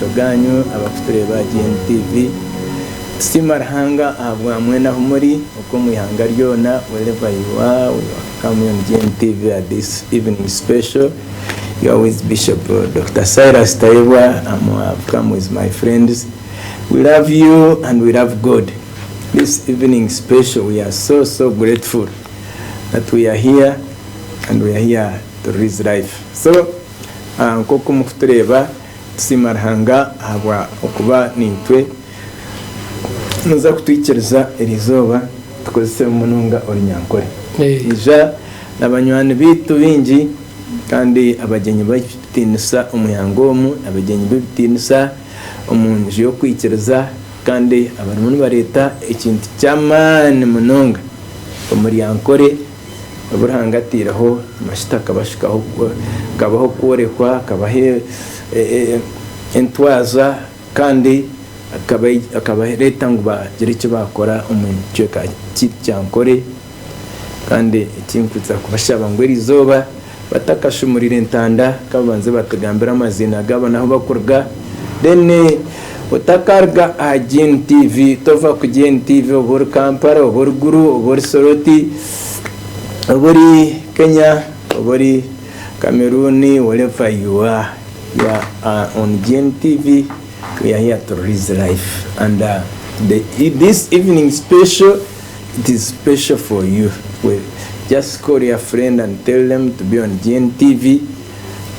masho ganyu abakutureba GNTV simarhanga abwamwe naho muri uko muyihanga ryona wherever you are. We welcome you on GNTV at this evening special. You are with Bishop Dr. Cyrus Taibwa. I've come with my friends. We love you and we love God. This evening special, we are so grateful that we are here and we are here to raise life. So nkoko mukutureba simarhanga abwa okuba nitwe nuza kutwikereza erizoba tukozese mununga orinyankore ija nabanywani bitu bingi kandi abagenyi batinisa umuyangomu abagenyi bitinisa umunji yo kwikereza kandi abantu bareta ikintu cyamane mununga omuryankore aburangatiraho amashitaka bashikaho kabaho kurekwa kabahe entwaza kandi akabareta ngo bagire icyo bakora umucyo cyankore kandi ikinkutsa kubashaba ngo irizoba batakashumurira intanda kabanze batagambira amazina gabo naho bakurga then utakarga GNTV tova ku GNTV obor Kampala obor Guru obor Soroti obori Kenya obori Cameroon wherever you are on GNTV. We are here to raise life and this evening special, it is special for you. Just call your friend and tell them to be on GNTV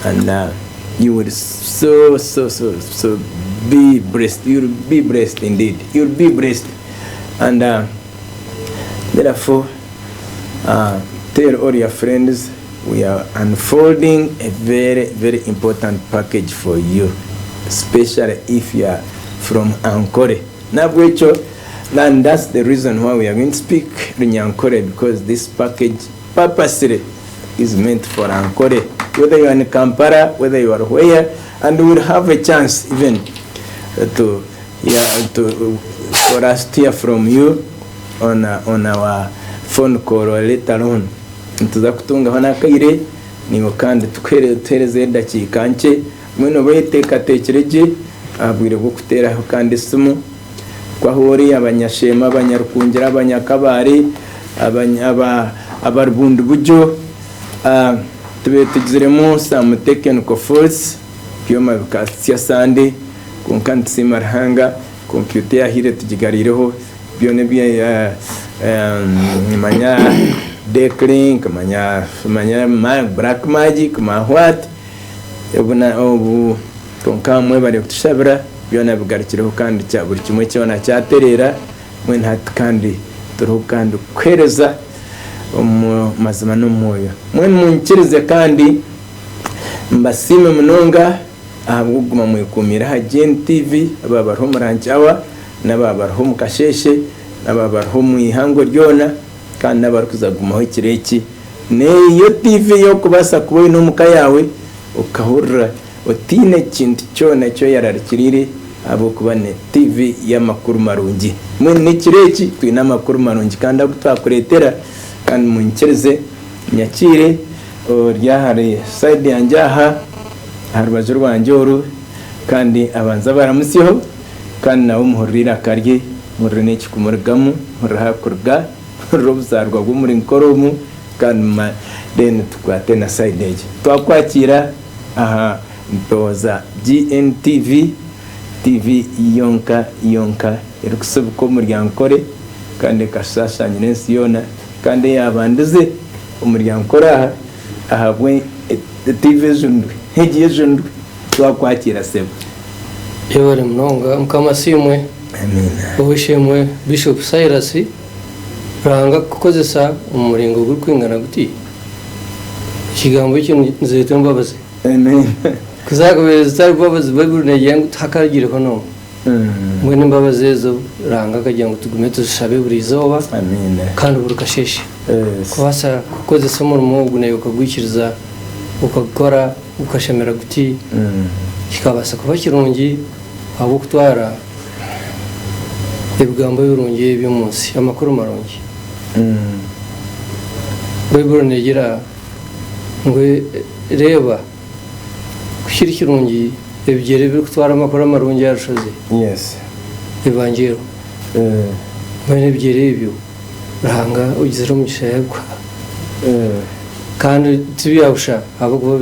and you will so be blessed. You'll be blessed indeed. You'll be blessed and therefore tell all your friends we are unfolding a very important package for you, especially if you are from Ankore. And that's the reason why we are going to speak Runyankore, because this package purposely is meant for Ankore. Whether you are in Kampala, whether you are where, and we will have a chance even for us to hear from you on our phone call or later on. Tuza kutunga hona kaire niwo kandi tukereze dakika nce mwino bayiteka tekereje abwire bwo kutera kandi sumu kwahori abanyashema abanyarukungira abanyakabari abarbundu bujo tube tugiremo some technical faults byoma bikasya sande kunkanti simarhanga computer yahire tugigarireho byone bya manya declink manya black magic what ebuna obu tonkamwe bari kutushabira byona bigarikiraho kandi cya buri kimwe cyona cyaterera mwe ntat kandi turu kandi kwereza mazima n'umoyo mwe munkirize kandi mbasime munonga ahubwo mwikumira ha GNTV ababarho murancawa n'ababarho mukasheshe n'ababarho mwihango ryona kandi nabarukuzagumaho ikireki neyo TV yo kubasa kuboye n'umuka yawe ukahurra utine kintu cyona cyo yararikirire abo kubane TV y'amakuru marungi mwe n'ikireki twina amakuru marungi kandi agutwakuretera kandi munkereze nyakire ryahare side yanjaha harbaje rwanjoro kandi abanza baramusiho kandi nawo muhurira karye murene kikumurgamu murahakurga robuzarwa gumuri nkoromu kandi then tukwate na side age twakwakira aha ntoza GNTV TV yonka irikusubuko muryankore kandi kasashanye nensi yona kandi yabanduze umuryankore ahabwe TV zundwe hegiye zundwe twakwakira sebo yore mnonga mukamasimwe amina ubishimwe Bishop Cyrus ranga kukozesa umuringo guri kwingana guti ikigambo cyo nzete mbabaze amen kuzagobeza babaze babune yangu takagire hono mwe nimbabaze zo ranga kajya ngo tugume tushabe buri zoba amina kandi burukasheshe kwasa kukozesa umurimo gune ukagwikiriza ukakora ukashemera guti kikabasa kuba kirungi abo kutwara ibigambo birungi by'umunsi amakuru marungi Bible negira ngo reba kushyira ikirungi ebyiri biri kutwara amakuru amarungi yarushoze yes evangelo mwene ebyiri ibyo Ruhanga ugizira umugisha yagwa kandi tibiyabusha abo kuba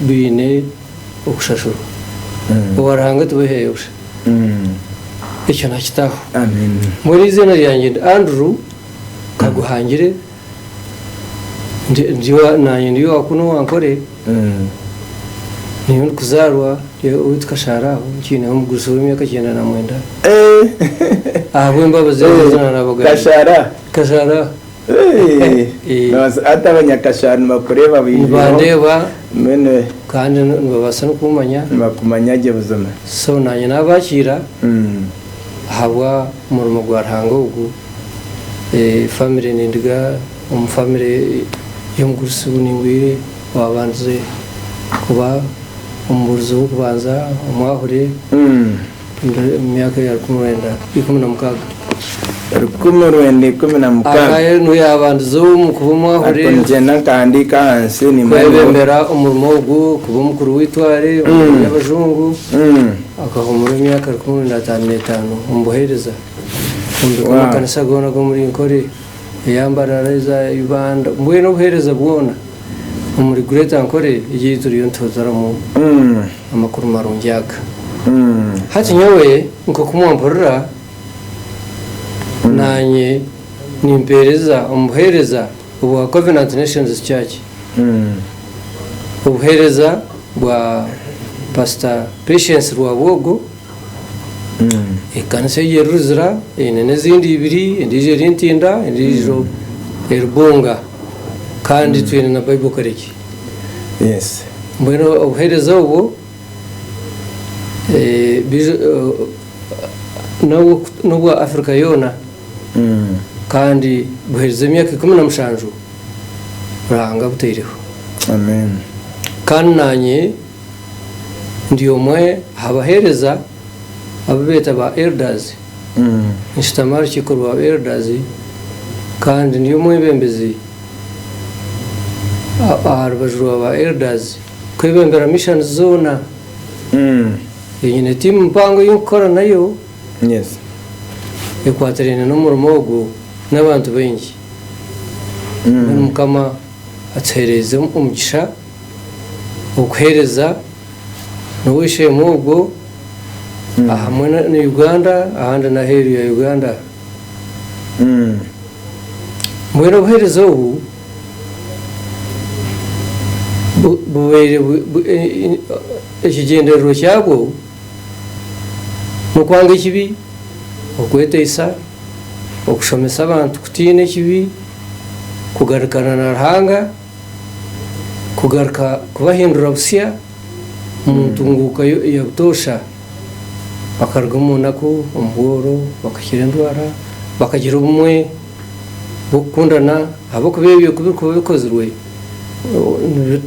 bine okushashura Ruhanga tubeheyusha icyo nakitaho amen muri izina ryanjye Andrew kaguhangire ndiwa nanye ndiyo akuno wankore niyo kuzarwa witwa Sharaho cyine ho muguso w'imyaka 99 abo imbabazi z'izina nabaga Kashara atabanyakashanu bakureba bandeba mene kandi babasa no kumanya bakumanyage buzima so nanye nabakira habwa umurimo gwa Ruhanga ugu family nindiga family y'umugurusi n'ingwire wabanze kuba umuruzo kubanza umwahure imyaka ya 16 akaye nuyabanduzo mukubumwahure njena kandi kansi ni mwebembera umurimo ugu kuba mukuru witware y'abajungu akahumura imyaka 15 umbohereza umbe kanisa gona go muri nkore yambara reza ibanda mbwe no buhereza bwona muri Greater nkore yituriyo ntozara mu amakuru marungiyaga hati nyewe nko kumwamburira nanye nimpereza umuhereza ubu Covenant Nations Church ubuhereza bwa Pastor Patience Rwabogo ikanisa yeruzira inene zindi ibiri ndije rintinda ndijo erbonga kandi twene na Bible kareki yes mbona ubuhereza ubu no Africa yona kandi buhereza imyaka 17 Ruhanga butereho amen kandi nanye ndiyo mwe habahereza ababeta ba elders instamar kikorwa ba elders kandi ndiyo mwe bembezi abajuru ba elders kwebembera mission zona yine timu mpango y'ukora nayo yes ekwaterene no murumogo n'abantu benshi mukama athereze umugisha okuhereza no wishe mugo ahamwe na Uganda ahandi na heri ya Uganda mwero buhereza ubu buwere ekigendero cyabo mukwanga ikibi okwetesa okushomesa abantu kutine kibi kugarukana na Ruhanga kugaruka kubahindura busya umuntu nguka yabutosha bakaruga umunako umugoro bakashyira ndwara bakagira ubumwe bukundana abo kubebyo kubikozerwe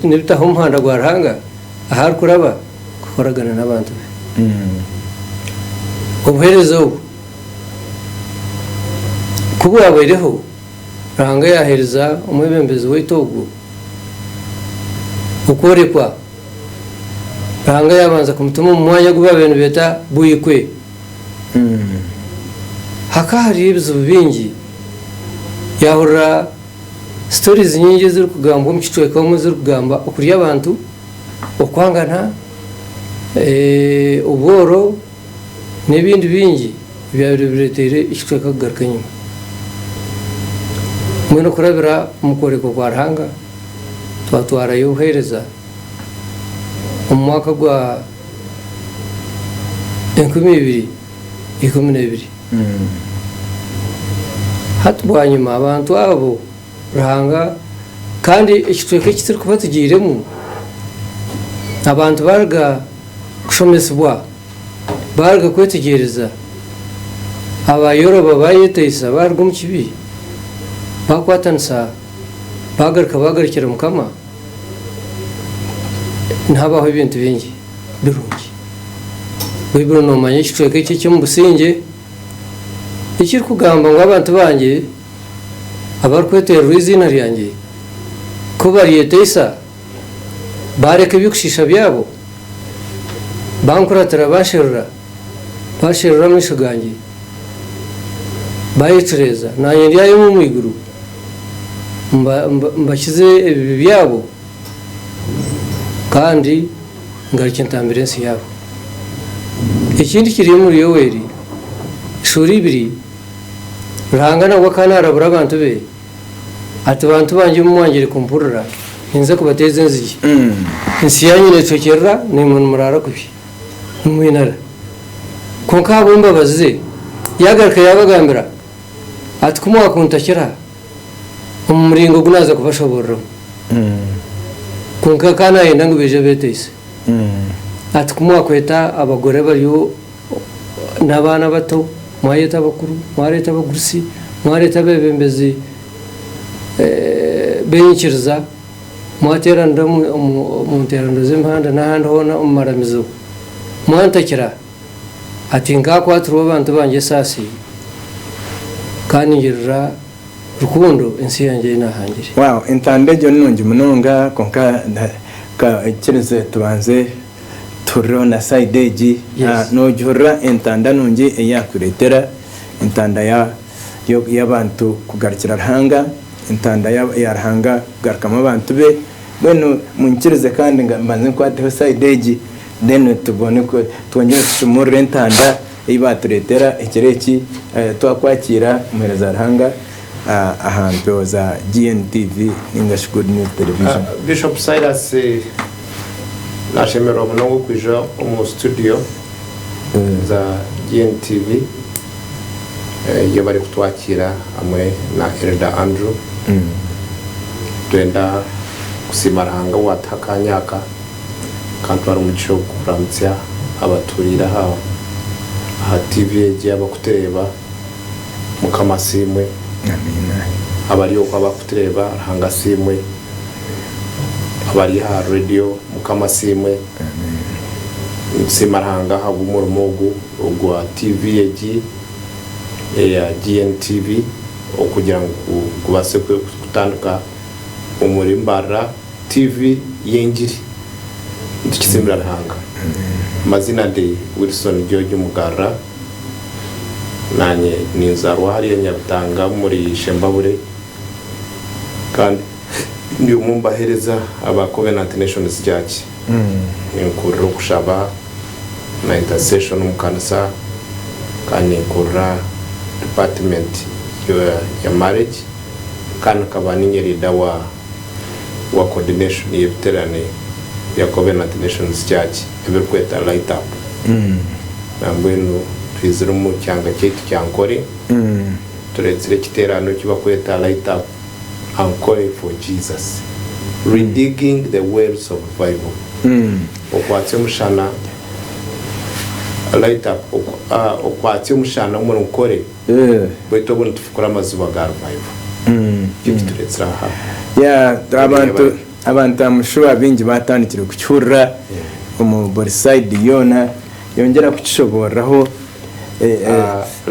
nibitaho umuhanda gwa Ruhanga ahari kuraba kukoragana n'abantu ubuherezo kuba abereho Ruhanga yahereza umwebembezi w'itogo ukorekwa Ruhanga yabanza kumutuma mu mwanya guba abantu beta buyikwe hakari ibizo bingi yahura stories nyingi ziri kugamba mu kitwe kamwe ziri kugamba ukuri abantu okwangana uboro n'ibindi bingi byabiretere ikitwe kagaruka nyuma mwe no kurabira umukoreko kwa Ruhanga twatwara yohereza umwaka gwa 2012 hatwa nyuma abantu abo Ruhanga kandi ikitweke kitiri kubatugiremo abantu barga kushomeswa barga kwetegereza abayoroba bayetesa barga mu kibi bakwatansa bagarukira mukama ntabaho ibintu bingi birungi Bible no manye kitweke cyo mu businge ikiri kugamba ngo abantu banjye abarkwetera izina ryanjye ko bariyetesa bareka byukushisha byabo bankuratira bashirura misho gangi bayitureza nanye ndiyayo mu mwiguru mbashyize ibi byabo kandi ngaruke ntambire nsi yabo. Ikindi kiri muri Yoweri ishuri ibiri Ruhangana wa kana arabura abantu be ati abantu banje mu mwangire kumpurura ninza kubateza nziki insi yanyine cokera ni muntu murara kubi n'umwinara konka bomba bazize yagaruka yabagambira ati kumwa kuntakira umuringo gunaza kubashobora konka kana yenda ngo beje betese ati kumwa kweta abagore bariyo n'abana bato mwayeta bakuru mwareta abagurusi mwareta bebembezi benyikiriza mwateranda mu nterando z'imihanda n'ahandi hona umaramizo mwantakira ati ngakwatira abantu banje sasi kandi ngirira rukundo insi yanjye inahangire. Wow, intandejo nungi munonga konka ka ikirize tubanze turona sideji no jura intanda nungi eyakuretera intanda y'abantu kugarukira Ruhanga intanda ya Ruhanga kugarukamo abantu be beno munkirize kandi mbanze kwateho sideji then tubone ko twongere tumure intanda ibaturetera ikireki twakwakira muhereza Ruhanga ahantu za GNTV English Good News Television. Bishop Silas nashemera munongo kwija mu studio za GNTV iyo bari kutwakira amwe na Elder Andrew twenda kusima Ruhanga watakanyaka kandi bari umugisha kuramutsa abaturira aha TV yagiye abakutereba mukamasimwe Amina. Abariyo kwa bakutereba Ruhanga simwe abari ha radio mukamasimwe Ruhanga habu murumogu ogwa TV yagiye ya GNTV okugira ngo kubase kutanduka umurimbara TV yengiri ndikisimbira Ruhanga mazina de Wilson George Mugara nanye ninzarwa hariya Nyabutanga muri Shembabure kandi ndi umumbahereza aba Covenant Nations Church ninkuru kushaba na intercession mukanisa kandi nkura department ya marriage kandi kabani nyerida wa coordination y'ibiterane ya Covenant Nations Church eberkweta light up nambwenu twizira mu cyanga cyetu cyankore turetsire kiterano kibakweta light up Encore for Jesus, redigging the wells of revival. Okwatse mushana light up okwatse mushana umuntu ukore bwito buntu tufukura amazuba ga revival kituretsira ha ya abantu amushura bingi batandikira kucyura mu borside yona yongera kucishoboraho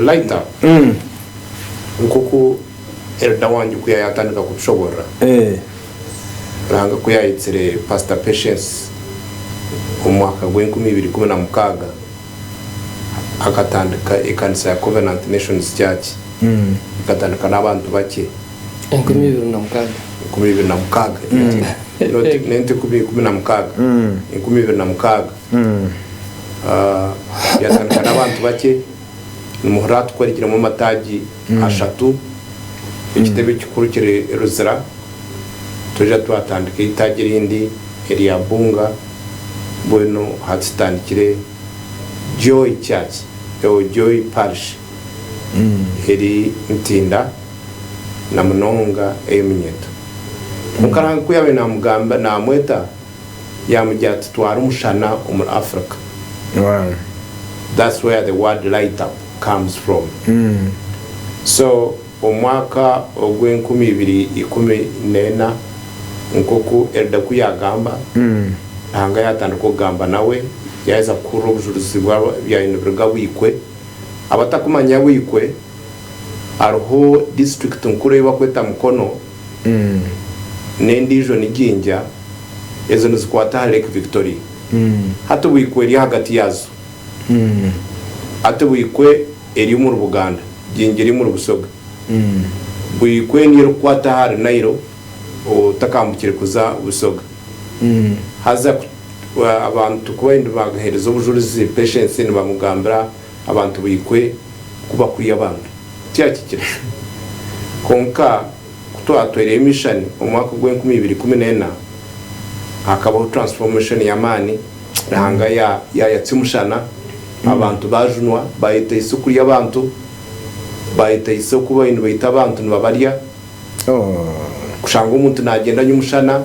light up nkuko Elder wanjye kuya yatandika kushobora Ruhanga kuya yitsire Pastor Patience umwaka w'2016 akatandika ikanisa ya Covenant Nations Church akatandika n'abantu bake 2016 yatandika n'abantu bake n'umuhora twarikira mu mataji ashatu ikitebe kikuru kiri Ruzira tuje twatandika itagira indi eri Bunga bueno hatitandikire Joy Church Joy Parish eri Ntinda na Munonga eminyeto mukaranga kuyabe na mugamba na mweta yamujyata twara umushana umur Africa. Wow. That's where the word light up comes from. So omwaka ogw'2014 nkoku Elda kuyagamba hanga yatandika kugamba nawe yaza kuro bujuruzi bwa byayinubirwa wikwe abatakumanya wikwe ariho district nkuru yakweta Mukono n'indi jo niginja ezo nizikwata Lake Victoria hati buyikwe eri hagati yazo hati buyikwe eri mu Buganda gingeri mu Busoga buyikwe ni rukwata hari Nairo utakambukire kuza Busoga haza abantu kuba indi bagahereza ubujurizi patience ni bamugambira abantu buyikwe kuba kuri abantu cyakikira konka kutwatwereye mission umwaka gwe 2014 hakabaho transformation ya mani rahanga ya yatsimushana abantu bajunwa bayita isuku y'abantu bayita isuku bo indi bayita abantu nibabarya kushanga umuntu nagenda nyumushana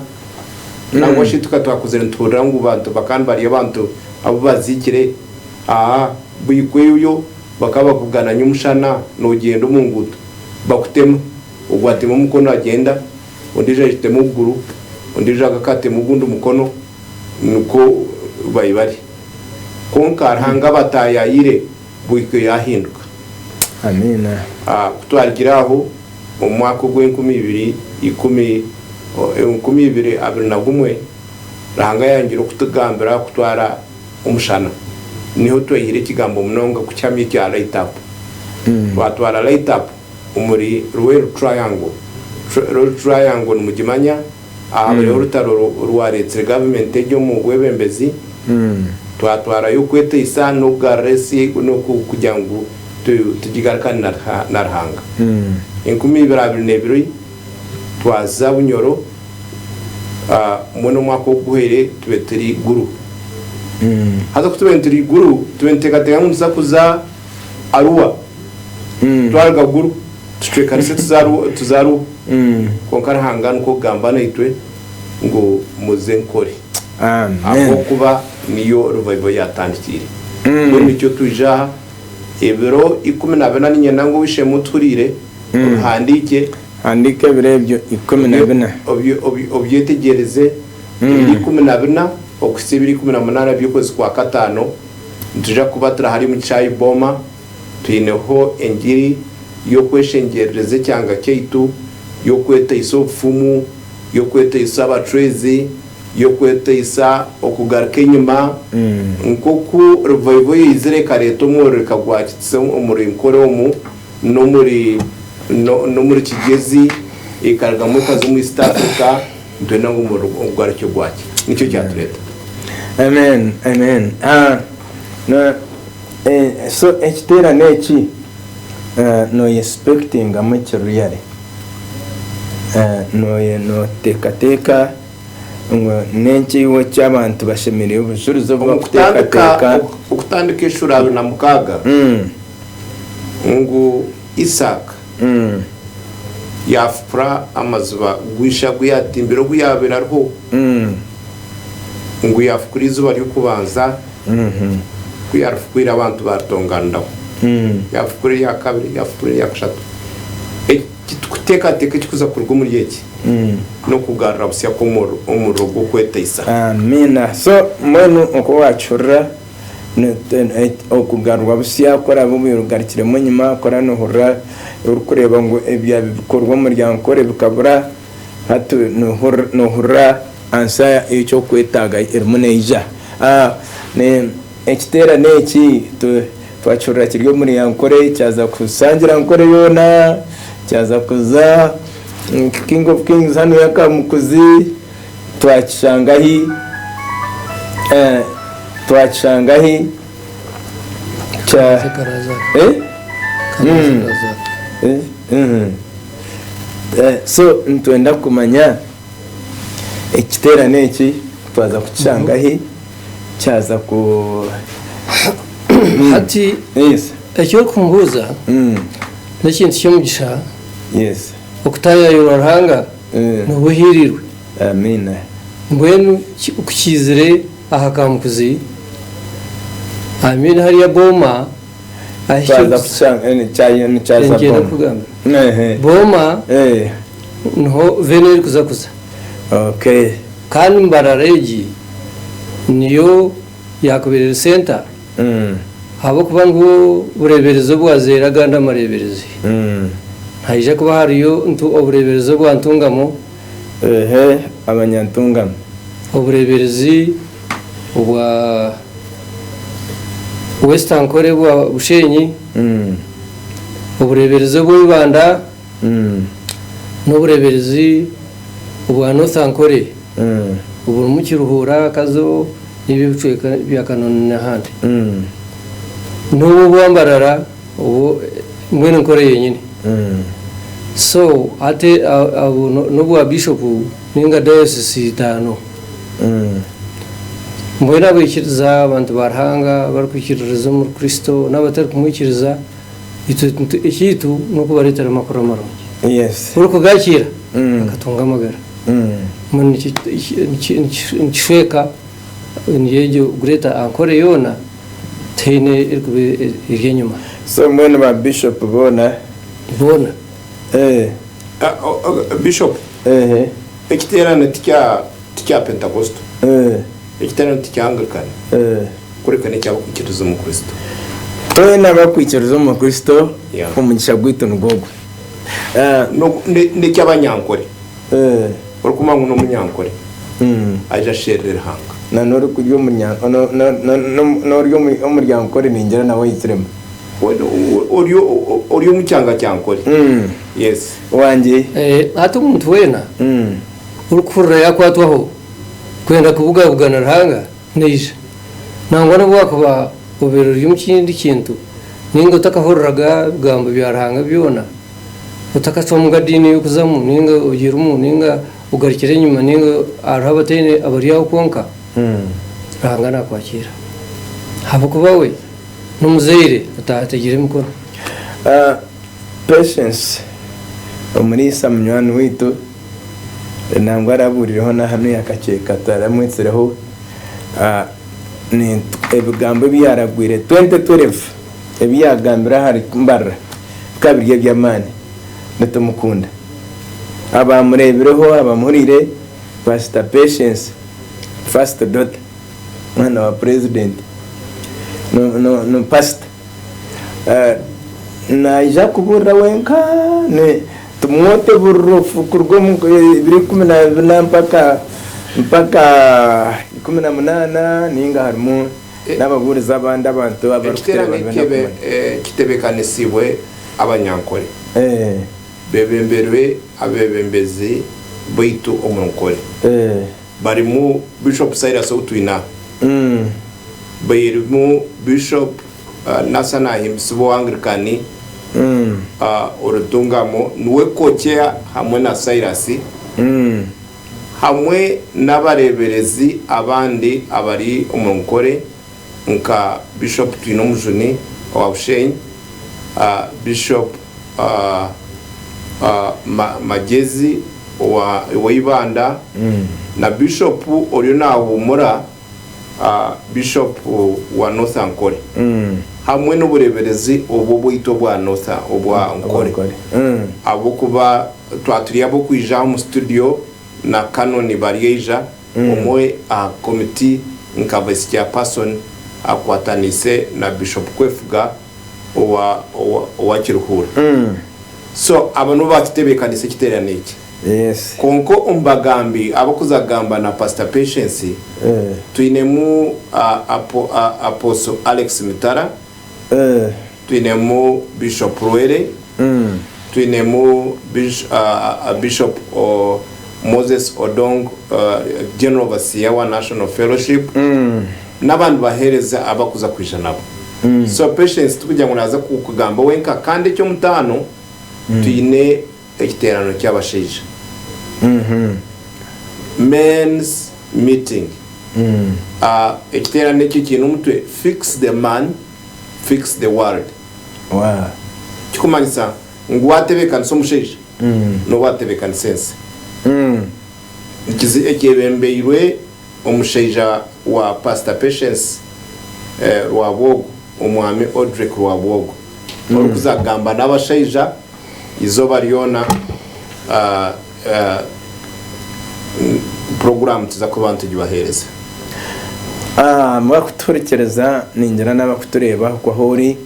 nangwa shituka twakuzera ntura ngo abantu bakanbariye abantu abo bazikire buyikweyo bakaba kugana nyumushana nogenda umunguto bakutema ugwatema umukono agenda undije jitema uguru undije agakate mugundu mukono nuko bayibari konka hanga batayayire buyikwe yahinduka amina kutwarigiraho mu mwaka gwe 2021 rahanga yangira kutugambira kutwara umushana niho twehire kigambo munonga kucyamye cya light up batwara light up umuri Royal Triangle n'umugimanya abari urutaro rwaretse government ryo mu gwebembezi twatwara yukwete isa no garesi no kujyangu tujigarukana na rahanga 2022 twaza bunyoro muno mwako guhere tubeteri guru haza kutubenteri guru tubentekatega nkuza kuza Arua twarga guru tucekanise tuzaru konkara hanga nuko gambana itwe ngo muze nkore aho kuba niyo revival yatandikire ngo nicyo tujaha ebero 14 nyina ngo wishe muturire handike birebyo 14 obyetegereze 14 okusibiri 18 byokozi kwa katano tuja kubatira hari mu cyayi boma tuineho engiri yo kweshengereze cyanga cyaitu yo kweta isofumu yo kweta isaba trezi yo kweta isa okugaruka inyuma nkoku revival yizere kareto mworeka gwakitse umuri nkore mu no muri kigezi ikaraga mu kazi mu East Africa ndena ngo umugwaricyo gwaki nicyo cyatureta amen no so ekitera neki no expecting amacho yare no teka ngo nenki wo cy'abantu bashemiriye ubujuruzo bwo kuteka ukutandika ishura na mukaga ngo Isaac yafura amazuba gwisha guyatimbiro guyabera rwo ngo yafukura izuba ryo kubanza kuyarfukwira abantu batonganda yafukura ya kabiri yafukura ya gatatu kuteka kikuza kurwa muri yeki no kugarura busya ko umurugo kweta isa amina so mwana uko wacura okugarwa busya kora bubirugarikire mu nyuma kora no hura urukureba ngo ebya bikorwa mu ryankore bikabura hatu no hura ansa icyo kwetaga irmuneja ne ekitera neki twacura kiryo muri yankore cyaza kusangira nkore yona cyaza kuza King of Kings hano yakamukuzi twachangahi cha so ntwenda kumanya ekitera neki twaza kuchangahi cyaza ku ati icyo kumbuza n'ikintu cyo mugisha yes okutaya yorahanga nubuhirirwe amina mbwenu ukizire ahakamukuzi amina hariya boma cyaza kuchanga cyaza boma no veneri kuzakuza okay kandi mbararegi niyo yakuberera center habo kuba ngo bureberezo bwazera ganda mareberezi haije kuba hariyo ntu obureberezo bwantungamo abanyantungamo ubureberezi ubwa Western Kore bwa Bushenyi ubureberezi bw'Ibanda n'ubureberezi ubwa Northern Kore ubu mu Kiruhura Kazo n'ibice bya Kanoni n'ahandi n'ubu bwambarara ubu mwene Kore yenyine so ate abo n'ubwa bishop ninga diocese itano mbona bikiriza abantu barahanga barikwikiriza muri Kristo n'abatari kumwikiriza ikitu nuko baretera makuru marongi yes uruko gakira akatunga amagara mun nshweka niyeje greta ankore yona tene iryenyuma so mwene ba bishop bona bishop ekiterane tya Pentecost ekiterane tya Anglican kurekane cyabo kwikiriza mu Kristo twe n'abakwikiriza mu Kristo Yeah. umugisha gwito ngogo no ne cy'abanyankore urukuma ngo no munyankore aja sherera hanga na nori kujyo munyako no ryo umuryango kore ningera nawe yitirema oriyo mucyanga cyankore yes wanje hata umuntu wena urukurura yakwatwaho kwenda kubugabugana rahanga neje nangwa no bwakuba ubero ry'umukindi kintu ningo takahorraga gamba byarahanga byona utakacomga dini yukuzamu ninga ugira umuntu ninga ugarikire nyuma ninga arabatene abariya ukonka rahanga nakwakira habo kuba we n'umuzeire atategire mukono patience muri samnywani wito nangwa araburireho na hano yakaceka taramwitsereho ni ebigambo byaragwire 2012 ebyagambira hari mbarra kabirye byamani ndatumukunda abamurebereho abamurire Pastor Patience first daughter mwana wa president no pastor na ija kubura wenka ne tumwote burufu kurgo biri 10 mpaka 18 ninga harimo n'ababuriza abandi abantu abarukiterane kitebekanisiwe abanyankore bebemberwe abebembezi baitu omunkore barimu Bishop Cyrus Utwina barimu Bishop Nasana himsibo Anglikani urutungamo nuwe kokea hamwe na Cyrus hamwe n'abareberezi abandi abari umunkore nka Bishop Twino Mujuni wa Bushenyi Bishop Magezi wa Ibanda na Bishop Oriona Humura Bishop wa Northern Kore hamwe n'ubureberezi ubu bwito bwa Northern obwa Nkore abo kuba twaturiye abo kwija mu studio na Kanoni barieja umwe a committee nka vice chairperson akwatanise na Bishop Kwefuga wa Kiruhura so abantu batitebekanise kiterane iki yes konko umbagambi abakuzagamba na Pastor Patience tuinemu Apostle Alex Mitara tuinemu Bishop Ruere tuinemu Bishop Moses Odong General Overseer wa National Fellowship n'abantu bahereza abakuza kwijanabo so Patience tukujya ngo naza kukugamba wenka kandi cyo mutano tuine ekiterano cy'abashije men's meeting ekiterano cy'ikintu mutwe fix the man fix the world wow kikumanyisa ngo watebekana so mushije no watebekana sense ikizi ekebembeirwe omushaija wa Pastor Patience Rwabogo umwami Audrey Rwabogo orukuzagamba n'abashaija izo bariona program tuza ku bantu gibahereza mwakuturekereza ningera n'abakutureba kwa hori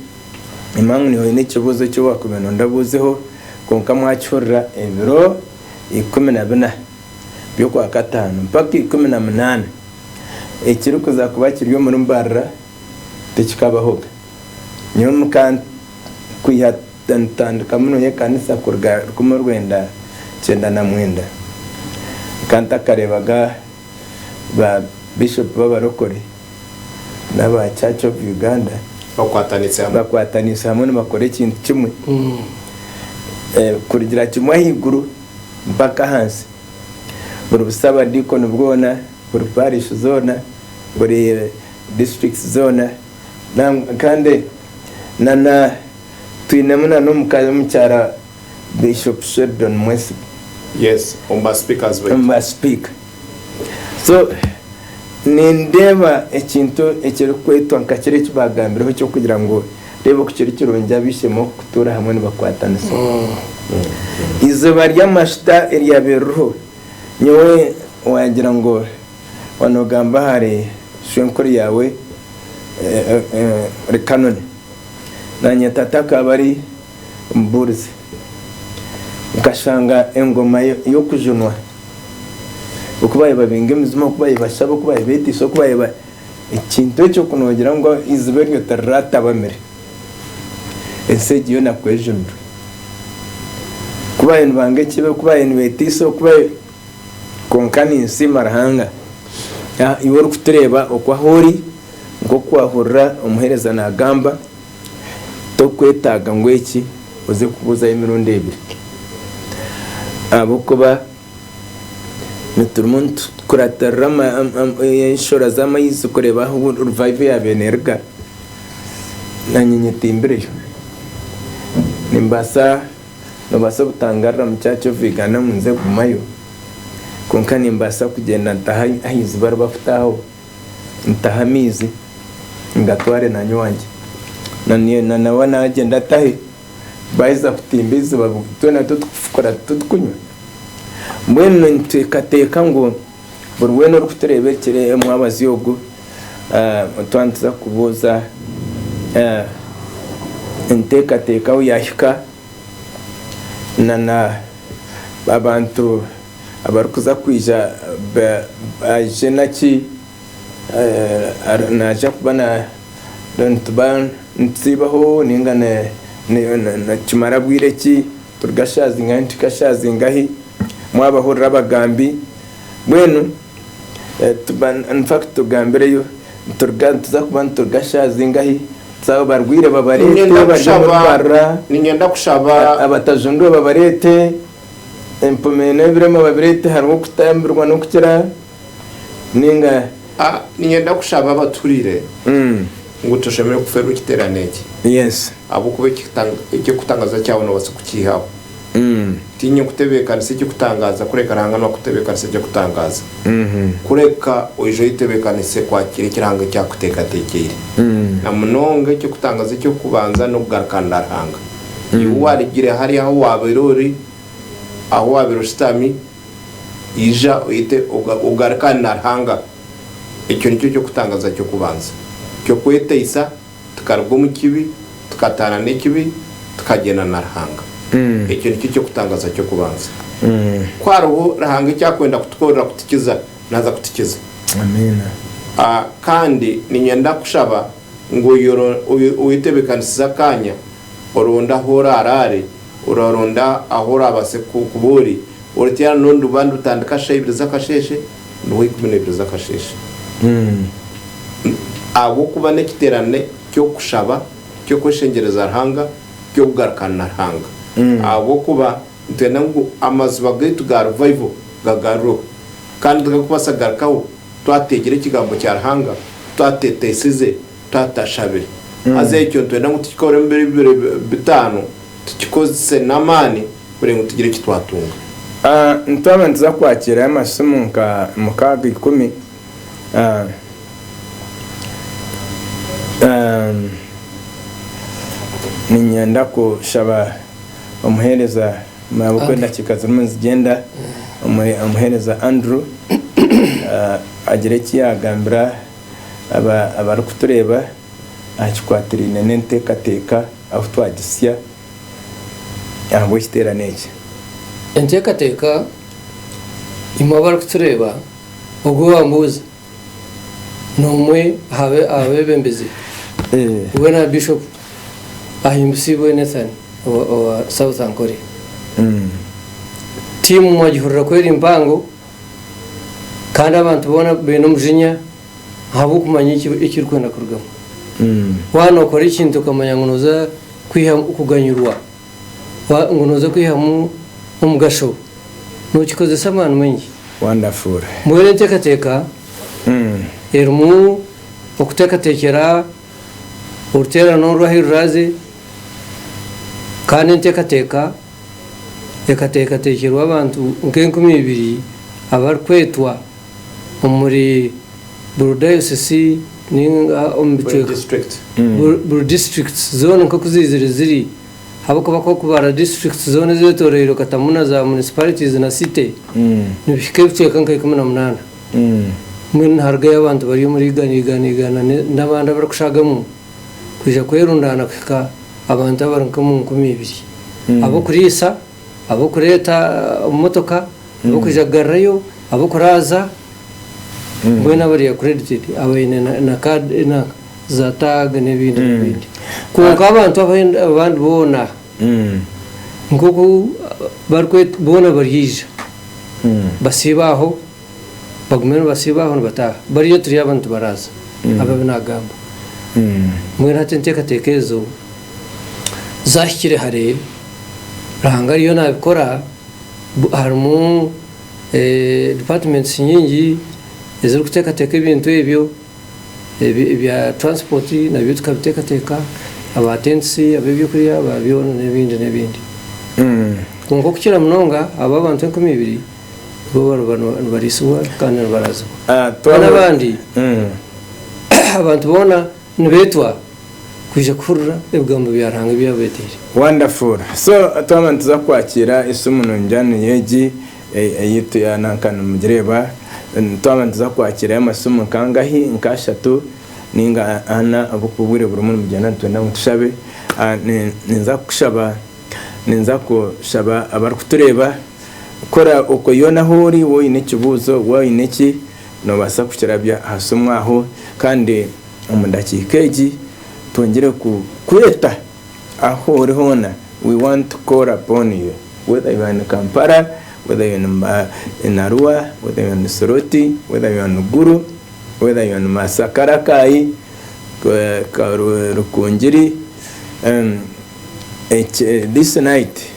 impamvu niho n'ikibuzo cyo wakubeno ndabuzeho konka mwacyurira ebiro 14 byo kwa gatanu mpaka 18 ekiri kuza kuba kiryo muri mbarra tekikabahoga niyo mukan kuyatandika muno ye kanisa kurga kumurwenda 99 kanta karebaga ba bishop b'abarokore n'aba Church of Uganda bakwatanitse hamwe bakore ikintu kimwe kugira kimwe higuru mpaka hansi buri busaba dikoni bwona buri parish zona buri district zona kandi nana twinamuna no mucyara Bishop Sheldon Mwesi. Yes, speak. So nindeba ekintu ekiri kwetwa nkakiri kibagambiraho cyo kugira ngo rebo kukiri kirunja bishemo kutura hamwe n'abakwatanisa izuba ry'amashita eryaberuho nyewe wagira ngo wanogamba hari shwenkori yawe rekanone nanye tataka bari mburize ukashanga engoma yo kujunwa ukubaye babinge muzima ukubaye bashaba ukubaye betiso ukubaye ikintu cyo kunogira ngo izuba ryo tarata bamere ese giyo nakwejundu kubaye nbange kibe kubaye betiso kubaye konkani nsima rahanga iwe kutureba okwa hori ngo kwahurra umuhereza nagamba to kwetaga ngo iki uze kubuza imirundi ebiri abo kuba nuturmuntu kuratarama inshora z'amayizo kureba aho revive yabenerga nanyinyetimbere nimbasa nobasa butangarira mu Church of Uganda munze kumayo konka nimbasa kugenda ntaha ahizi bar bafutaho ntahamizi ngatware nanyo wanje naniye nanawana agenda tahe baiza kutimbiza babutona tukukora tukunywa mbwenu ntekateka ngo buri weno rukuterebekere mwabazi yogo twanza kubuza ntekateka uyahika nana abantu abarukuza kwija ajenaki naja kubana dontuban ntsibaho ningane na kimara bwireki turgashazi nganti kashazi ngahi mwabahurira abagambi bwenu tuban in fact tugambireyo turgantuza kuban turgashazi ngahi tsao barwire babarete bajabara ninyenda kushaba abatajundu babarete empomene birema babirete harwo kutambirwa no kukira ninga ninyenda kushaba abaturire ngo tushemere kuferu kiteraneke yes abo kube icyo kutangaza cyawo no base kukihaho tinye kutebekana se cyo kutangaza kureka ranga no kutebekana se cyo kutangaza kureka ojo itebekana se kwakira kiranga cya kutekatekere na munonge cyo kutangaza cyo kubanza no bwarkanda ranga yuwarigire hari aho wabirori aho wabirostami ija uyite ugarkana ranga icyo nicyo cyo kutangaza cyo kubanza cyo kweteyisa tukarubwo mu kibi tukatana n'ikibi tukagena na rahanga icyo nicyo cyo kutangaza cyo kubanza kwaruho rahanga cyakwenda kutukorera kutikiza naza kutikiza amina kandi ninyenda kushaba ngo uyitebekanisiza kanya oronda hora arare uraronda ahora abase kuburi urutya nondu bandu tandika shayibira zakasheshe no yikumene zakasheshe abo kuba nekiterane cyo kushaba cyo kweshengereza rahanga cyo kugarukana rahanga abo kuba ntena ngo amazu bagaitu ga revival gagaro kandi tukakubasagarukaho twategere ikigambo cya rahanga twatetesize twatashabire aze icyo ntena ngo tukikore mbere bitanu tukikoze namani kure ngo tugire kitwatunga ntwabanza kwakira amasomo mukaga 10 ninyenda kushaba umuhereza mabukwe ndakikaza zigenda umuhereza Andrew agire kiyagambira abari kutureba akikwatirine n'entekateka aho twagisya aho kiterane iki entekateka imabara kutureba ubwo wambuza nomwe habe bembeze we na bishop ahimsiwe Nathan wa South Ankole timu mwagihurira kwera impango kandi abantu bona beno mujinya habo kumanya iki rukwenda kurugamo wano kora ikintu kamanya ngonoza kwiha kuganyurwa ngonoza kwiha mu mugasho nukikoze samana menyi wonderful mwere tekateka ermu okutekatekera urtera no rahiraze kandi tekateka tekerwa abantu nkenkumi ibiri abarkwetwa muri Burudayosisi ninga district Buru districts zone nko kuzizire ziri habako bakubara districts zone zetorero katamuna za municipalities na city nibishike biceka nkai 18 mwen harga y'abantu bari muri ganigana n'abandi barakushagamo kuja kwerundana kaka abantu abarankamu 12 abo kurisa abo kureta motoka abo kujagarayo abo kuraza mbona bari accredited abayine na card na za tag n'ibindi kuko abantu abandi bona ngoko barkwet bona barije basibaho bagumena basibaho bataha bariyo turi abantu baraza ababinagamba mwera tenteka tekezo zashikire hare rahangari yo nabikora harimo departments nyingi ezero kutekateka ibintu ibyo bya transport nabyo tukabiteka abatensi abebyo kuriya ababyona n'ibindi kungo kukira munonga aba bantu 12 bo barisuwa kandi baraza n'abandi abantu bona nibetwa kuje kurura ebigambo byaranga byabeteri wonderful so atwamantu za kwakira isumu njyane yeji yitu ya nankana mugireba twamantu za kwakira y'amasumu kangahi nkashatu ninga ana abukubure buri muntu mujyana twenda mutushabe ninza kushaba abarukutureba kora uko yona hori wo inekibuzo wo ineki no basa kukirabya hasumwaho kandi umundakikeji tongere kweta aho uri hona. We want to call upon you, whether you are in Kampala, whether you are in Arua, whether you are in Soroti, whether you are in Guru, whether you are in Masakarakai, Rukunjiri. This night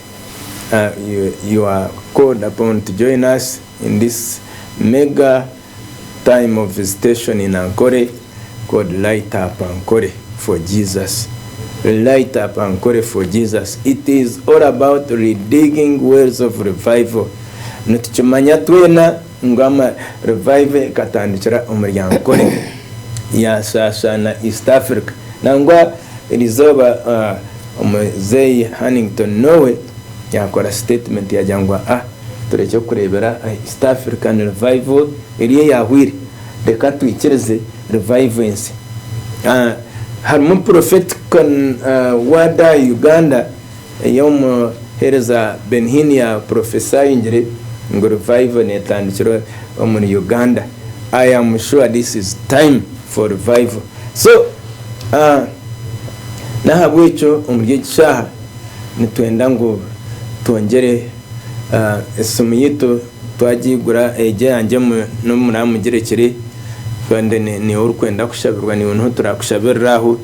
you are called upon to join us in this mega time of visitation in Ankole called Light Up Ankole for Jesus. Light Up Ankole for Jesus. It is all about redigging wells of revival. Nutuchumanya twena ngama revive katandikira umuryango Ankole ya sasa na East Africa. Nangwa ilizoba Umuzeyi Hannington Nowe yakora statement ya jangwa tureke kurebera East African revival iriye yahwiri reka twikireze revivalence. Harimo prophetic wada Uganda yomu hereza Benhini ya prophesy ngire ngo revival netandikiro muri Uganda. I am sure this is time for revival. So nahabwecho umurye gishaha nitwenda ngo tongere isumu yito twagigura eje yanje no muramugerekere kandi ni urukwenda kushabirwa ni untu turakushabiraho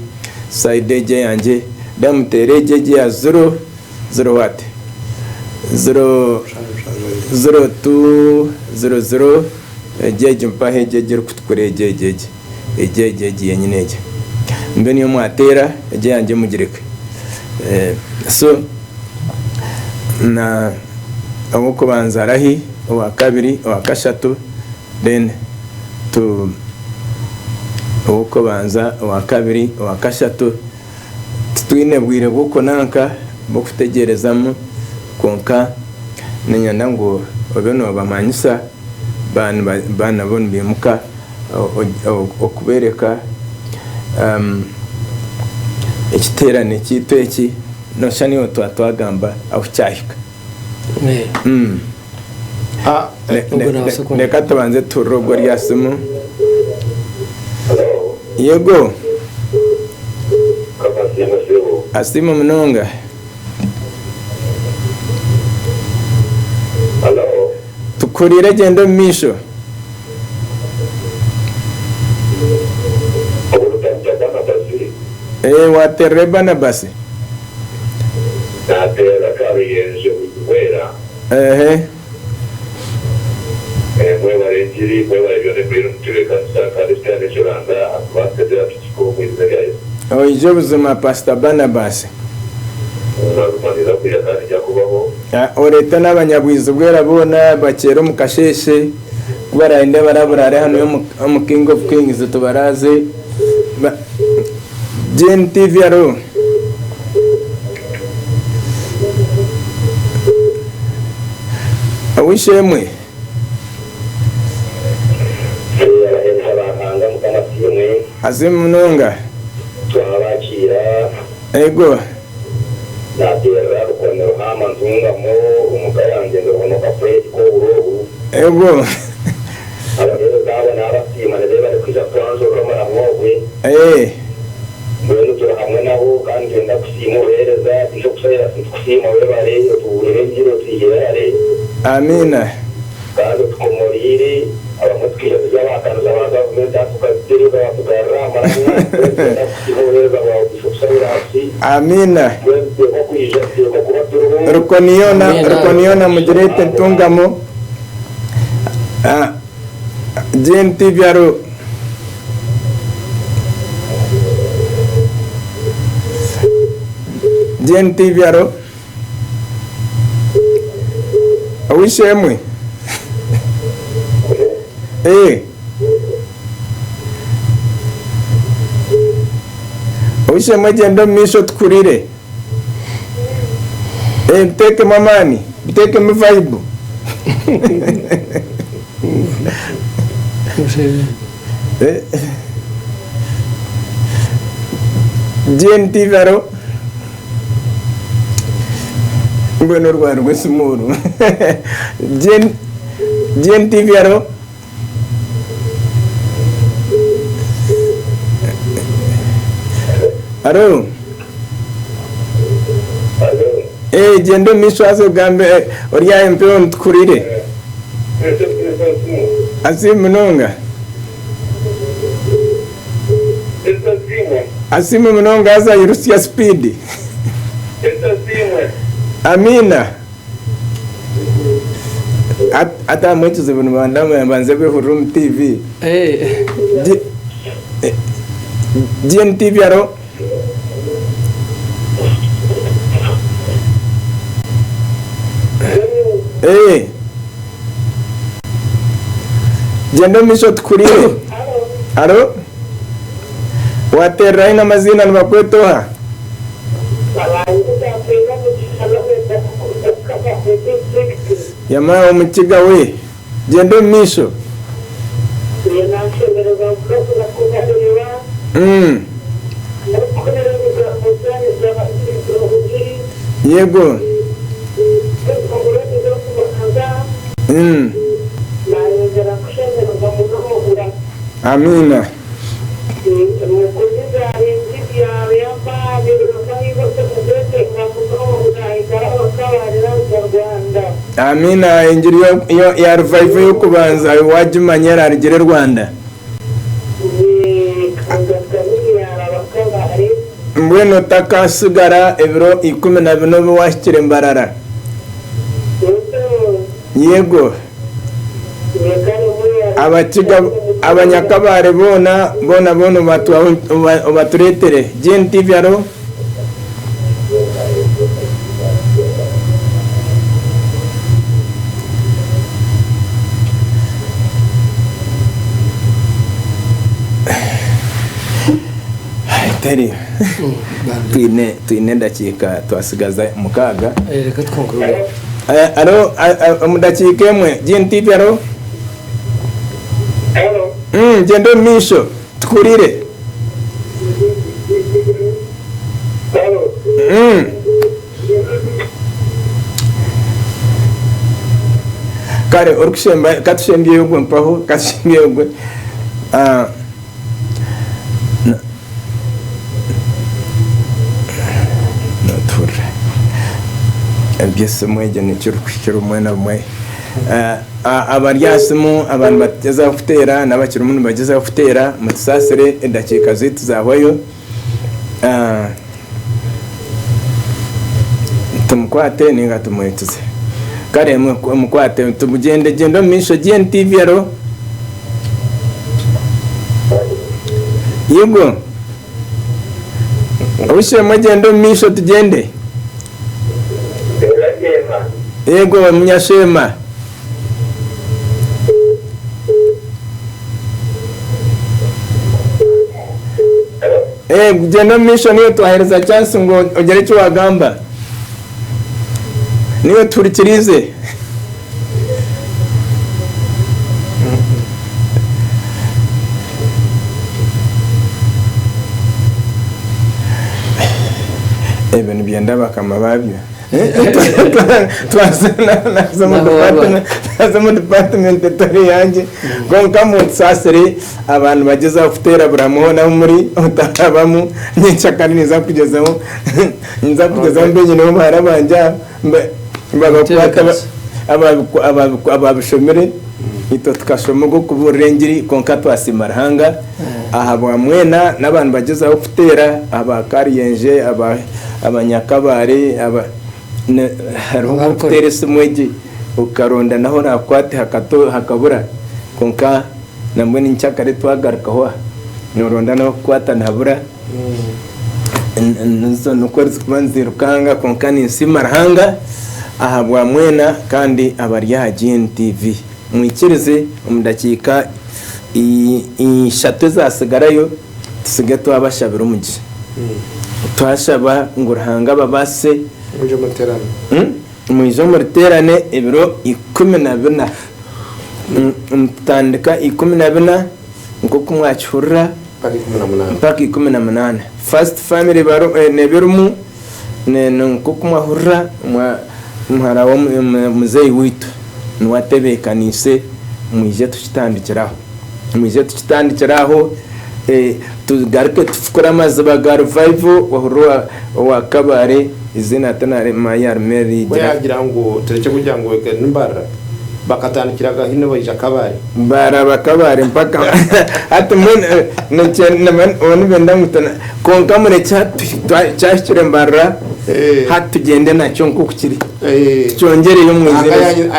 side eje yanje damutereje ya 0 what 0200 eje mpahe eje kutukureje eje yenyeneje mbe niyo mwatera eje yanje mugireke. So na abuko banzarahi wa kabiri wa kashatu then to abuko banza wa kabiri wa kashatu twine bwire buko nanka bukutegerezamo konka nenyanda ngo obeno bamanyisa bana bon bimuka okubereka ekiterane kitweki no shani otwagamba aho cyahika reka tubanze turogo rya simu. Yego asimu Munonga. Tukurire Gendo Misho. Watere Barnabas. Natera kabiyenje wera. Mweba renjiri, mweba yone biru mtureka saka Kristiane Jolanda akwate ya kitiko mwizeri yayo. Ijo buzima Pastor Barnabas. Narumanira kuyakani jakubaho. Oreta n'abanyabwiza bwera bona bakero mu kasheshe kubarinde baraburare hano yo mu King of Kings tubaraze. Gen TV aro. Awishemwe. Asimu Munonga. Twabakira. Ego. Natera rukomero hama ntungamo umugayanje ngonoka Fred ko uruhu. Ego. Abagero zabo n'abasima rero bari kwija kwanzo kamara mwogwe. Mwenu tura hamwe nabo kandi ngenda kusima uhereza icyo kusaya kusima webare tuburire ngiro tiyerare. Amina. Kandi tukomorire abamutwira by'abakanuza baza kumenta tukazirika batugarra maranya kusima uhereza wa kusaya hasi. Amina. Rukoniona mujirete ntungamo. Gen TV aro. Gen TV aro. Awishemwe. Awishemwe Gendo Misho tukurire. Biteke mamani, biteke mu vibe. Gen TV aro. Bueno rwanda rw'isumuru. Gen TV aro. Aro. Gendo Misho azo gambe oriya MP tukurire. Asimu Munonga. Asimu Munonga aza Russia speed. Amina. Ata mwetu zibunu bandamu yambanze be Hurum TV. Gen TV aro. Gendo Misho tukurire. Aro. Watera ina mazina nbakwetoha. Yama umukiga we. Gendo Misho. Yego. Amina. Amina injiri ya revive yo kubanza wajimanyera arigere Rwanda. Mbweno takasigara ebiro 12 washikire Mbarara. Yego. Abakiga abanyakabare bona baturetere. Gen TV aro. Teri. Tuine ndakika twasigaza mukaga. Reka twongerwe. Aro mudakike mwe Gen TV aro. Gendo Misho tukurire. kare orkushemba katushembiye yogwe mpaho katushembiye yogwe natura byese mwege ni cyurukishiro mwena mwe abaryasimu abantu bageza kufutera n'abakiri umuntu bageza kufutera mutsasire indakika zitu zahoyo tumukwate ninga tumuhitize kare mukwate tugende gendo misho GNTV yaro yego ushe magendo misho tugende yego munyashema gendo misho niyo twahereza chance ngo ugere cyo wagamba niyo turikirize ibintu byenda bakama babyo twazamo department tari yanjye gonka mu sasere abantu bageza kufutera buramuho naho muri utabamu nyichakani niza kugezaho mbenye no barabanja babakwata ababishomere ito tukashoma go kuburengiri konka twasimarhanga aha bamwena n'abantu bageza kufutera abakariyenje abanyakabare hariho kuteresa umwegi ukaronda naho nakwate hakabura konka nambwe n'incyakare twagarukaho noronda naho kwata ntabura nizo nukora kubanzirukanga konka n'insimarhanga aha bwamwena kandi abarya GNTV mwikirize umudakika ishatu zasigarayo tusige twabashabira umugi twashaba ngo ruhanga babase muje muterane ibiro 14 mtandika 14 nko kumwachurira paki 18 first family baro nebirumu nko kumwahurira mhara muzei witu nwatebekanise muje tukitandikiraho tugaruke tufukura amazi baga revival wahurwa wa kabare izina tanare mayar meri yagira ngo tureke kugira ngo nimbara bakatandikiraga hino bayija kabare bara bakabare mpaka ati mun naman onu benda mutana konka mure cyashire mbara hatugende nacyo nko kukiri cyongere yo mwizire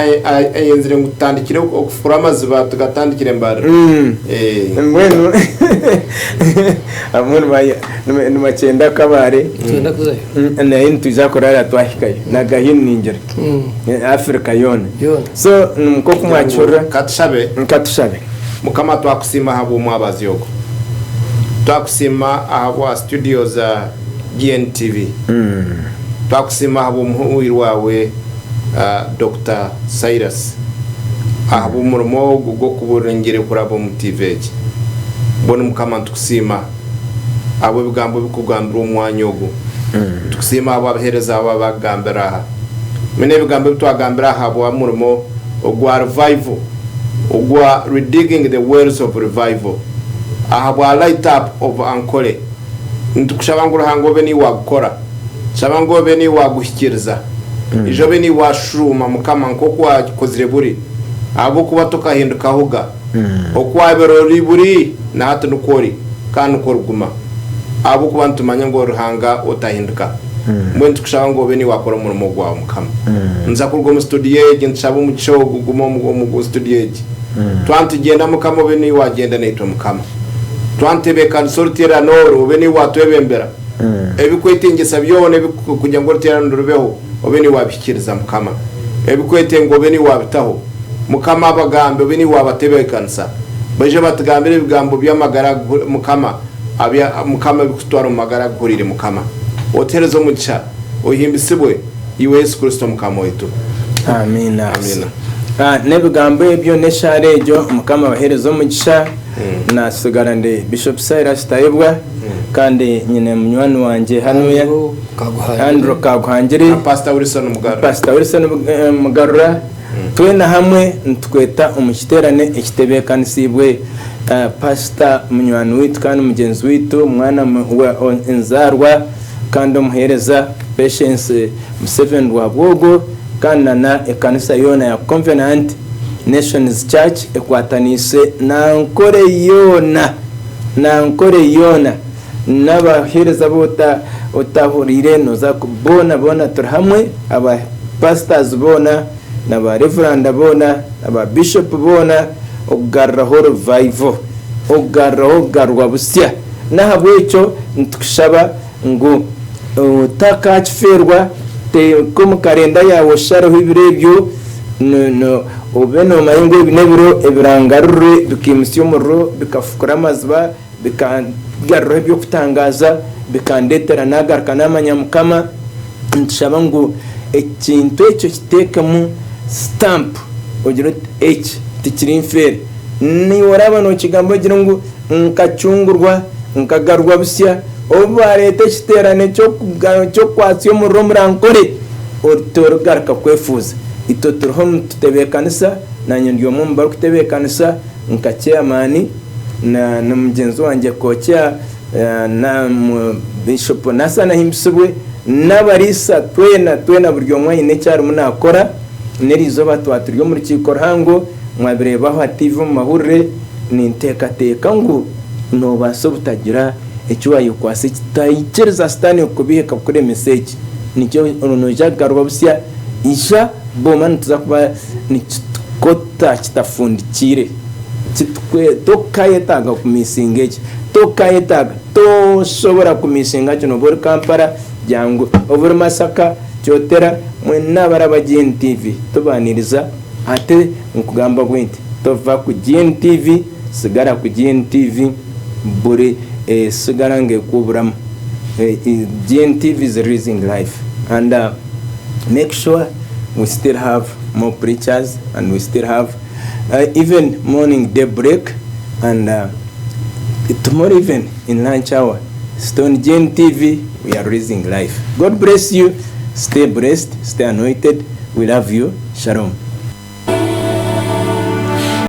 ayenzire ngutandikire kufura amazi batugatandikire mbara mwenu amuru baya numacenda kabare tugenda kuzayo na hintu zakorara twahikaye nagahin ninjira Afrika yone so nuko kumwachura katushabe mukama twakusima habo mwabazi yoko twakusima abo studio za GNTV twakusima habo muhuri wawe Dr. Cyrus abo murumo go kuburengere kurabo mu TV bona mukama tukusima abo bigambo bikugambira umwanya ogo tukusima abo abahereza abo bagambira aha mene bigambo bitwagambira aha abo murumo ogwa revival ogwa redigging the wells of revival aha light up of Ankole ntukushabangura hangobe ni wagukora shabangobe ni wagushyikiriza ijobe ni washuma mukama nkoko wakozire buri abo kuba tukahinduka hoga okwabero buri na hato nukori kandi ukoruguma abo kuba ntumanya ngo ruhanga utahinduka mwe ntukushabangobe ni wakora umurimo gwawe mukama nza kurwo mu studio ye nshaba mu cyo guguma mu studio ye twantugenda mukama be ni wagenda neto mukama twantebe kan sortira noro be ni watwebembera ebikwetingesa byone kujya ngo rutera ndurubeho obe ni wabikiriza mukama ebikwete ngo be ni wabitaho mukama abagambe be ni wabatebekansa baje batugambira ibigambo by'amagara mukama abya mukama bikutwara mu magara gurire mukama oterezo mucha ohimbisibwe Yesu Kristo mukama wetu amina nebigambo ebyo nesharejo mukama baherezo mugisha nasigarande Bishop Cyrus Tayebwa kandi nyine munywani wanje hano ya Andrew Kaguhangiri Pastor Wilson Mugarura twena hamwe ntweta umukiterane ekitebekanisibwe pastor munywani witu kandi mugenzi witu mwana wa enzarwa kandi omuhereza Patience Museveni wa Bwogo kandi na ekanisa yona ya Covenant Nations Church ekwatanise na nkore yona n'abahereza bota utahurire noza kubona turi hamwe aba pastors bona n'aba reverend bona aba bishop bona ogarraho revival ogarwa busya nahabwecho ntukushaba ngo utakachiferwa te komu kalenda yawe sharaho ibirebyo no obeno mayingo binebiro ebirangarure bikimusyo murro bikafukura amazba bikangarro ibyo kutangaza bikandetera nagaruka n'amanyamukama ntushaba ngo ekintu ekyo kitekamu stamp ogira h tikiri infere ni waraba no kigambo gira ngo nkacungurwa nkagarwa busya oba leta kiterane cyo kwatyo mu romurankore otorgaruka kwefuza ito turho tutebekanisa na nyandyo mu mbaru kutebekanisa nkachairman na mugenzi wanje kocha na bishop nasana himsubwe n'abarisa twena buryo mwine cyari munakora nerizo batwaturyo muri kikorango mwabirebaho ative mu mahurire ni ntekateka ngo no baso butagira icyo wayikwase kitayikiriza stani kubiheka kuri message nicyo unoja garwa busya isha bomani tuzakuba ni kota kitafundikire kitwe tokayetaga kumisinga iki tokayetaga to shobora kumisinga kino bori Kampala jangu over Masaka cyotera mwe nabara GNTV tubaniriza ate nkugamba gwenti tova ku GNTV sigara ku GNTV buri sigarange kuburam GNTV is raising life and make sure we still have more preachers and we still have even morning daybreak and tomorrow even in lunch hour Stone GNTV we are raising life. God bless you. Stay blessed, stay anointed. We love you. Shalom.